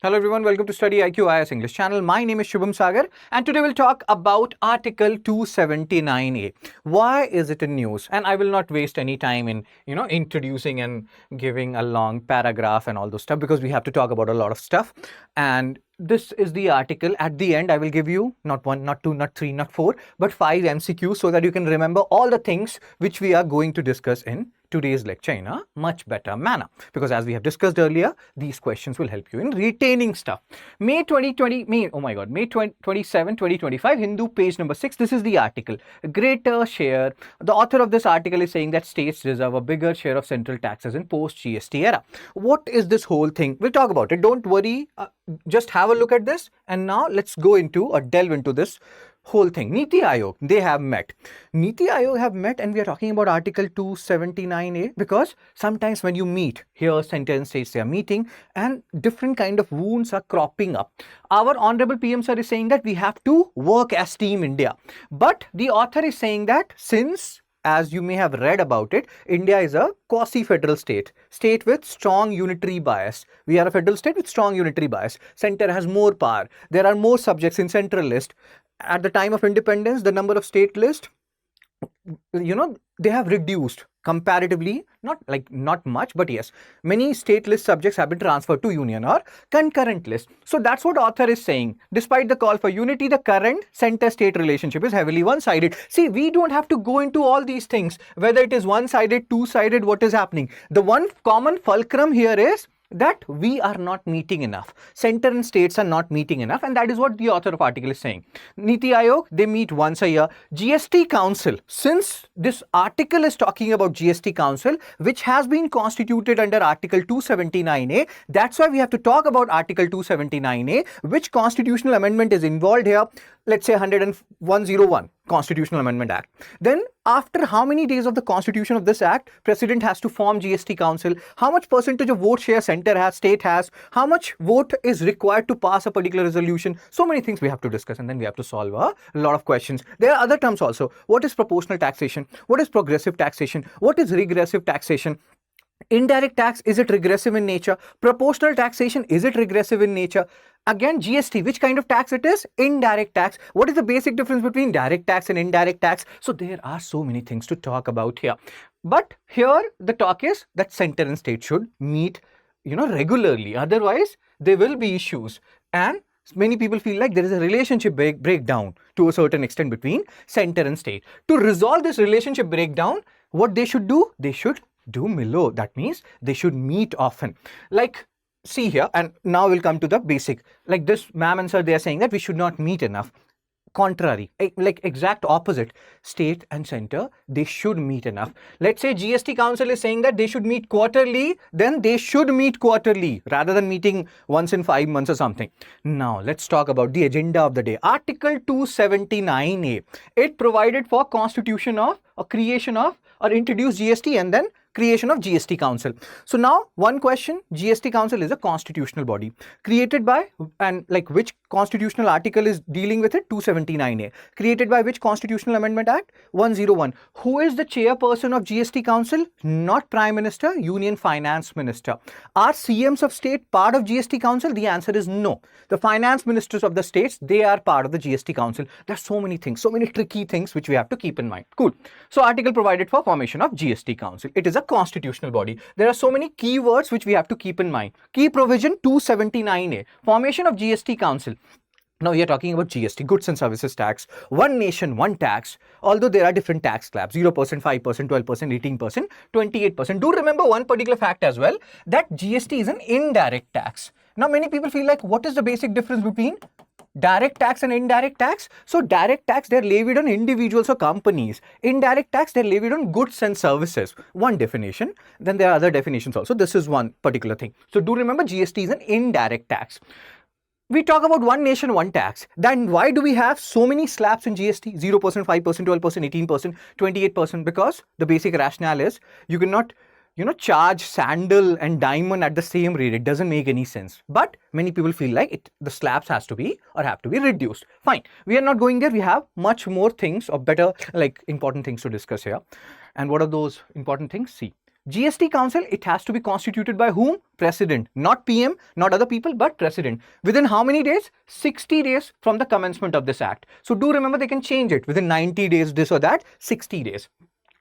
Hello everyone, welcome to Study IQ IAS English channel. My name is Shubham Sagar and today we'll talk about Article 279A. Why is it in news? And I will not waste any time in, introducing and giving a long paragraph and all those stuff because we have to talk about a lot of stuff. And this is the article. At the end, I will give you not one, not two, not three, not four, but 5 MCQs so that you can remember all the things which we are going to discuss in today's lecture in a much better manner, because as we have discussed earlier, these questions will help you in retaining stuff. May 27, 2025, Hindu, page number 6. This is the article. Greater share. The author of this article is saying that states deserve a bigger share of central taxes in post-GST era. What is this whole thing? We'll talk about it. Don't worry. Just have a look at this. And now let's go into or delve into this whole thing. Niti Aayog, they have met. Niti Aayog have met, and we are talking about Article 279A because sometimes when you meet, here center and states they are meeting and different kind of wounds are cropping up. Our Honorable PM Sir is saying that we have to work as Team India. But the author is saying that since, as you may have read about it, India is a quasi-federal state with strong unitary bias. We are a federal state with strong unitary bias. Center has more power. There are more subjects in central list. At the time of independence, the number of state list, they have reduced comparatively, not much, but yes, many state list subjects have been transferred to union or concurrent list. So that's what author is saying. Despite the call for unity, the current center-state relationship is heavily one-sided. See, we don't have to go into all these things, whether it is one-sided, two-sided, what is happening. The one common fulcrum here is that we are not meeting enough. Center and states are not meeting enough, and that is what the author of article is saying. Niti Aayog, they meet once a year. GST Council, since this article is talking about GST Council, which has been constituted under Article 279A, that's why we have to talk about Article 279A, which constitutional amendment is involved here. Let's say 101 Constitutional Amendment Act. Then after how many days of the constitution of this act, President has to form GST Council, how much percentage of vote share center has, state has, how much vote is required to pass a particular resolution. So many things we have to discuss, and then we have to solve a lot of questions. There are other terms also. What is proportional taxation? What is progressive taxation? What is regressive taxation? Indirect tax, is it regressive in nature? Proportional taxation, is it regressive in nature? Again, GST, which kind of tax it is? Indirect tax. What is the basic difference between direct tax and indirect tax? So there are so many things to talk about here. But here the talk is that center and state should meet, regularly. Otherwise, there will be issues. And many people feel like there is a relationship breakdown to a certain extent between center and state. To resolve this relationship breakdown, what they should do? They should do Milo. That means they should meet often. Like, see here, and now we'll come to the basic. Like this ma'am and sir, they are saying that we should not meet enough. Contrary, like exact opposite. State and center, they should meet enough. Let's say GST Council is saying that they should meet quarterly, then they should meet quarterly rather than meeting once in 5 months or something. Now, let's talk about the agenda of the day. Article 279A. It provided for constitution of or creation of or introduce GST and then creation of GST Council. So now one question, GST Council is a constitutional body created by, and like which constitutional article is dealing with it? 279A. Created by which Constitutional Amendment Act? 101. Who is the chairperson of GST Council? Not Prime Minister, Union Finance Minister. Are CMs of state part of GST Council? The answer is no. The finance ministers of the states, they are part of the GST Council. There's so many things, so many tricky things which we have to keep in mind. Cool. So article provided for formation of GST Council. It is a constitutional body. There are so many key words which we have to keep in mind. Key provision 279A. Formation of GST Council. Now we are talking about GST, Goods and Services Tax. One nation, one tax. Although there are different tax slabs, 0%, 5%, 12%, 18%, 28%. Do remember one particular fact as well, that GST is an indirect tax. Now many people feel like, what is the basic difference between direct tax and indirect tax? So direct tax, they're levied on individuals or companies. Indirect tax, they're levied on goods and services. One definition. Then there are other definitions also. This is one particular thing. So do remember, GST is an indirect tax. We talk about one nation, one tax. Then why do we have so many slabs in GST? 0%, 5%, 12%, 18%, 28%? Because the basic rationale is you cannot charge sandal and diamond at the same rate. It doesn't make any sense. But many people feel like the slabs have to be reduced. Fine. We are not going there. We have much more things or better, like important things to discuss here. And what are those important things? See, GST Council, it has to be constituted by whom? President, not PM, not other people, but President. Within how many days? 60 days from the commencement of this act. So do remember, they can change it within 90 days, this or that, 60 days.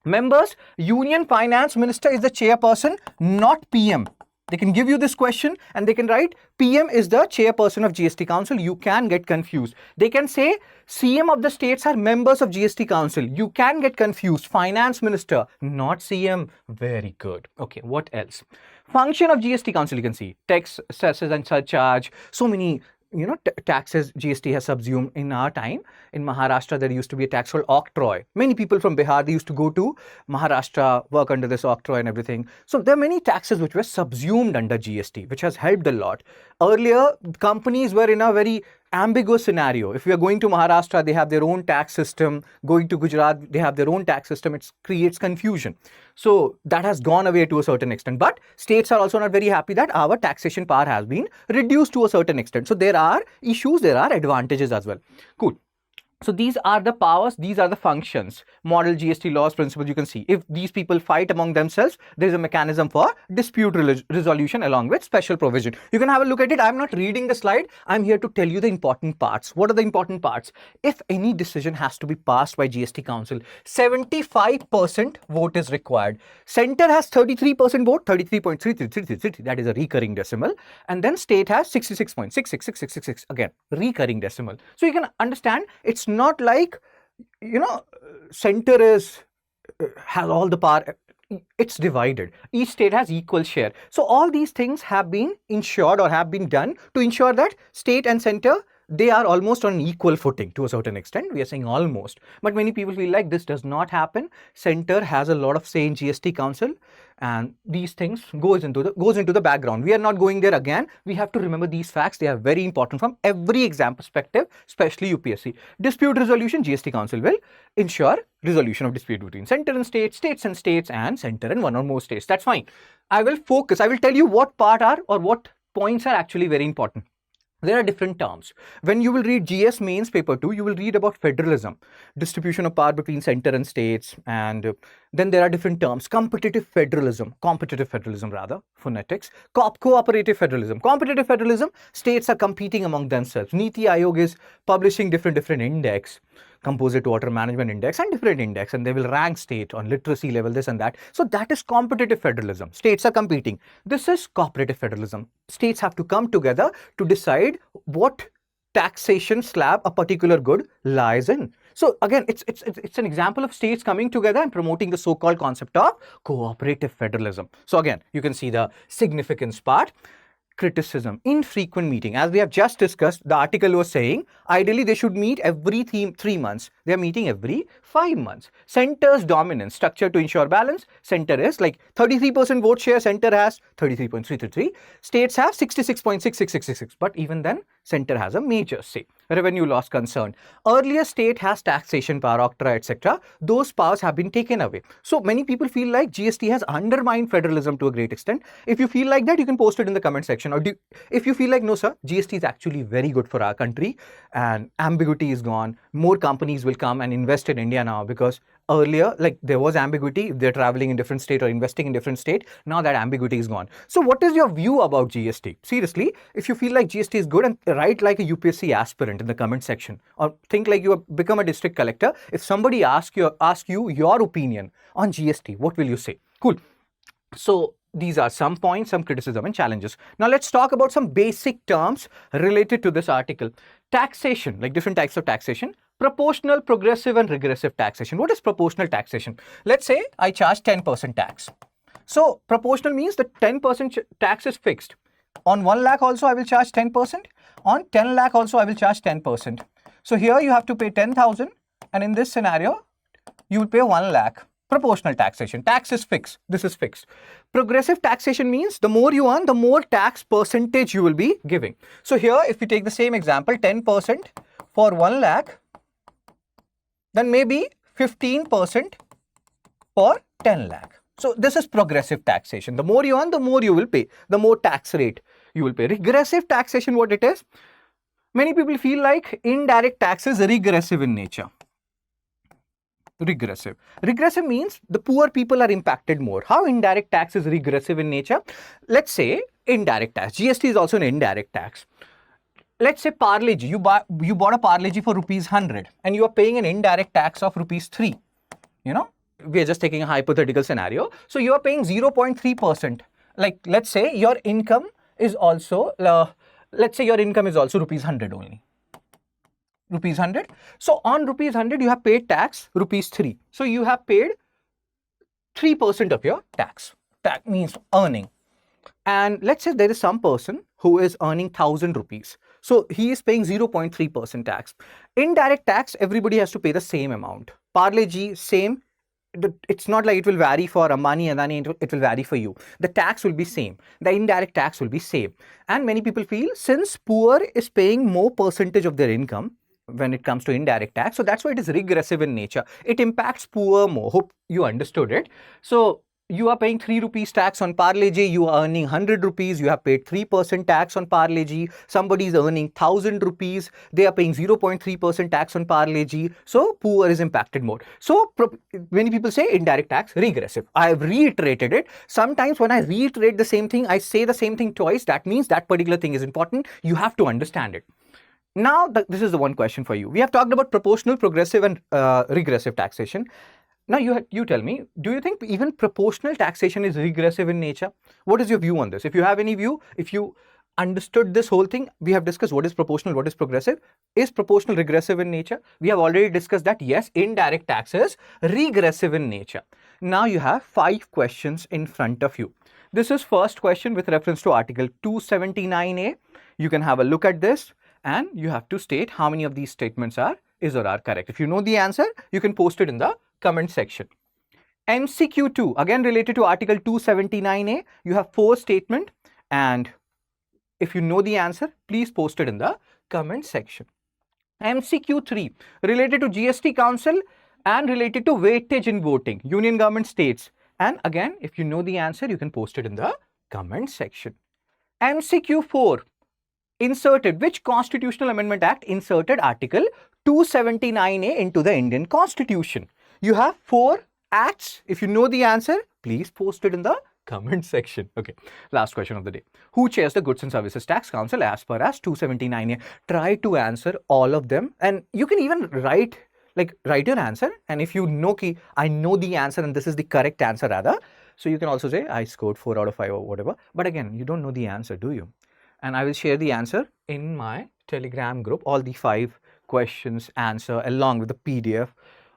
Members, Union Finance Minister is the chairperson, not PM. They can give you this question and they can write PM is the chairperson of GST Council. You can get confused. They can say CM of the states are members of GST Council. You can get confused. Finance Minister, not CM. Very good. Okay, what else? Function of GST Council, you can see tax, cesses and surcharge. So many taxes GST has subsumed in our time. In Maharashtra, there used to be a tax called octroi. Many people from Bihar, they used to go to Maharashtra, work under this octroi and everything. So there are many taxes which were subsumed under GST, which has helped a lot. Earlier, companies were in a very ambiguous scenario. If we are going to Maharashtra, they have their own tax system. Going to Gujarat, they have their own tax system. It creates confusion. So that has gone away to a certain extent. But states are also not very happy that our taxation power has been reduced to a certain extent. So there are issues, there are advantages as well. Cool. So these are the powers, these are the functions. Model GST laws, principles, you can see. If these people fight among themselves, there is a mechanism for dispute resolution along with special provision. You can have a look at it. I'm not reading the slide. I'm here to tell you the important parts. What are the important parts? If any decision has to be passed by GST Council, 75% vote is required. Center has 33% vote, 33.3333. That is a recurring decimal. And then state has 66.666666. Again, recurring decimal. So you can understand it's not like, center has all the power. It's divided. Each state has equal share. So all these things have been ensured or have been done to ensure that state and center, they are almost on equal footing to a certain extent. We are saying almost. But many people feel like this does not happen. Center has a lot of say in GST Council, and these things goes into the background. We are not going there again. We have to remember these facts. They are very important from every exam perspective, especially UPSC. Dispute resolution, GST Council will ensure resolution of dispute between center and states, states and states, and center and one or more states. That's fine. I will tell you what part are or what points are actually very important. There are different terms. When you will read GS Mains Paper 2, you will read about federalism, distribution of power between center and states, and then there are different terms. Competitive federalism rather, phonetics. Cooperative federalism. Competitive federalism, states are competing among themselves. Niti Aayog is publishing different index, composite water management index and different index, and they will rank state on literacy level, this and that. So that is competitive federalism. States are competing. This is cooperative federalism. States have to come together to decide what taxation slab a particular good lies in. So again, it's an example of states coming together and promoting the so-called concept of cooperative federalism. So again, you can see the significance part. Criticism, infrequent meeting. As we have just discussed, the article was saying ideally they should meet every 3 months. They are meeting every 5 months. Center's dominance, structure to ensure balance. Center is like 33% vote share, center has 33.333. States have 66.66666. But even then, center has a major say. Revenue loss concern. Earlier state has taxation power, octroi, etc. Those powers have been taken away. So many people feel like GST has undermined federalism to a great extent. If you feel like that, you can post it in the comment section. Or if you feel like, no sir, GST is actually very good for our country and ambiguity is gone. More companies will come and invest in India now, because earlier, like, there was ambiguity if they're traveling in different state or investing in different state. Now that ambiguity is gone. So what is your view about GST? Seriously, if you feel like GST is good, and write like a UPSC aspirant in the comment section, or think like you have become a district collector. If somebody asks you your opinion on GST, what will you say? Cool. So these are some points, some criticism and challenges. Now let's talk about some basic terms related to this article. Taxation, like different types of taxation. Proportional, progressive and regressive taxation. What is proportional taxation? Let's say I charge 10% tax. So proportional means the 10% tax is fixed. On 1 lakh also I will charge 10%. On 10 lakh also I will charge 10%. So here you have to pay 10,000, and in this scenario you will pay 1 lakh. Proportional taxation. Tax is fixed. This is fixed. Progressive taxation means the more you earn, the more tax percentage you will be giving. So here, if we take the same example, 10% for 1 lakh, then maybe 15% for 10 lakh. So this is progressive taxation. The more you earn, the more you will pay. The more tax rate you will pay. Regressive taxation, what it is? Many people feel like indirect tax is regressive in nature. Regressive. Regressive means the poor people are impacted more. How indirect tax is regressive in nature? Let's say indirect tax. GST is also an indirect tax. Let's say Parle-G, you bought a Parle-G for rupees 100 and you are paying an indirect tax of rupees 3. You know, we are just taking a hypothetical scenario. So you are paying 0.3%. Like, let's say your income is also, rupees 100 only. Rupees 100. So on rupees 100, you have paid tax rupees 3. So you have paid 3% of your tax. That means earning. And let's say there is some person who is earning 1,000 rupees. So he is paying 0.3% tax. Indirect tax, everybody has to pay the same amount. Parle-G, same. It's not like it will vary for Ambani, Adani, it will vary for you. The tax will be same. The indirect tax will be same. And many people feel since poor is paying more percentage of their income when it comes to indirect tax, so that's why it is regressive in nature. It impacts poor more. Hope you understood it. So you are paying 3 rupees tax on Parle-G, you are earning 100 rupees, you have paid 3% tax on Parle-G, somebody is earning 1,000 rupees, they are paying 0.3% tax on Parle-G, so poor is impacted more. So many people say indirect tax, regressive. I have reiterated it. Sometimes when I reiterate the same thing, I say the same thing twice, that means that particular thing is important. You have to understand it. Now, this is the one question for you. We have talked about proportional, progressive and regressive taxation. Now, you tell me, do you think even proportional taxation is regressive in nature? What is your view on this? If you have any view, if you understood this whole thing, we have discussed what is proportional, what is progressive. Is proportional regressive in nature? We have already discussed that, yes, indirect tax is regressive in nature. Now, you have 5 questions in front of you. This is first question with reference to Article 279A. You can have a look at this and you have to state how many of these statements is or are correct. If you know the answer, you can post it in the comment section. MCQ 2, again related to Article 279A, you have 4 statements, and if you know the answer, please post it in the comment section. MCQ 3, related to GST Council and related to weightage in voting, Union Government States. And again, if you know the answer, you can post it in the comment section. MCQ 4, inserted, which Constitutional Amendment Act inserted Article 279A into the Indian Constitution? You have 4 acts. If you know the answer, please post it in the comment section. Okay, last question of the day. Who chairs the Goods and Services Tax Council as per as 279A? Try to answer all of them, and you can even write your answer, and if you know I know the answer and this is the correct answer rather, so you can also say I scored 4 out of 5 or whatever. But again, you don't know the answer, do you? And I will share the answer in my Telegram group, all the 5 questions answer along with the PDF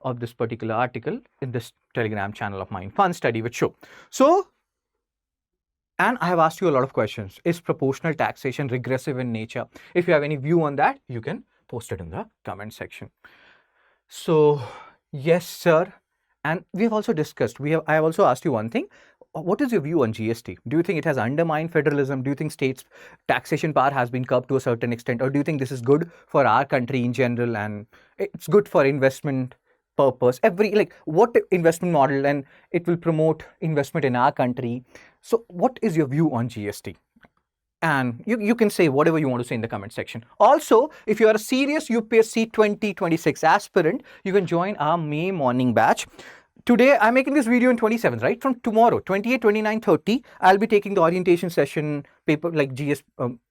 of this particular article in this Telegram channel of mine, Fun Study with Show. So, and I have asked you a lot of questions. Is proportional taxation regressive in nature? If you have any view on that, you can post it in the comment section. So, yes, sir. And we have also discussed, I have also asked you one thing. What is your view on GST? Do you think it has undermined federalism? Do you think states' taxation power has been curbed to a certain extent? Or do you think this is good for our country in general and it's good for investment purpose? What investment model, and it will promote investment in our country. So what is your view on GST? And you can say whatever you want to say in the comment section. Also, if you are a serious UPSC 2026 aspirant, you can join our May morning batch. Today, I'm making this video on 27th, right? From tomorrow, 28, 29, 30, I'll be taking the orientation session paper like GS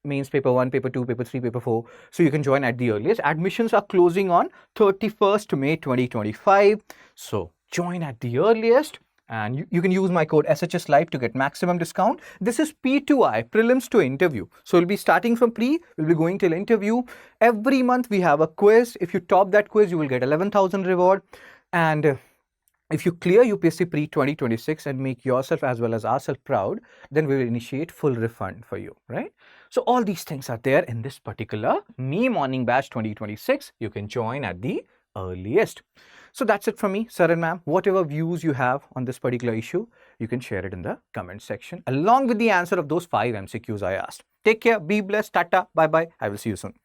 mains paper 1, paper 2, paper 3, paper 4. So you can join at the earliest. Admissions are closing on 31st May 2025. So join at the earliest. And you can use my code SHS Live to get maximum discount. This is P2I, prelims to interview. So we'll be starting from pre, we'll be going till interview. Every month we have a quiz. If you top that quiz, you will get 11,000 reward. And if you clear UPSC Pre 2026 and make yourself as well as ourselves proud, then we will initiate full refund for you, right? So all these things are there in this particular Me Morning Batch 2026. You can join at the earliest. So that's it from me, sir and ma'am. Whatever views you have on this particular issue, you can share it in the comment section along with the answer of those 5 MCQs I asked. Take care, be blessed, tata, bye-bye. I will see you soon.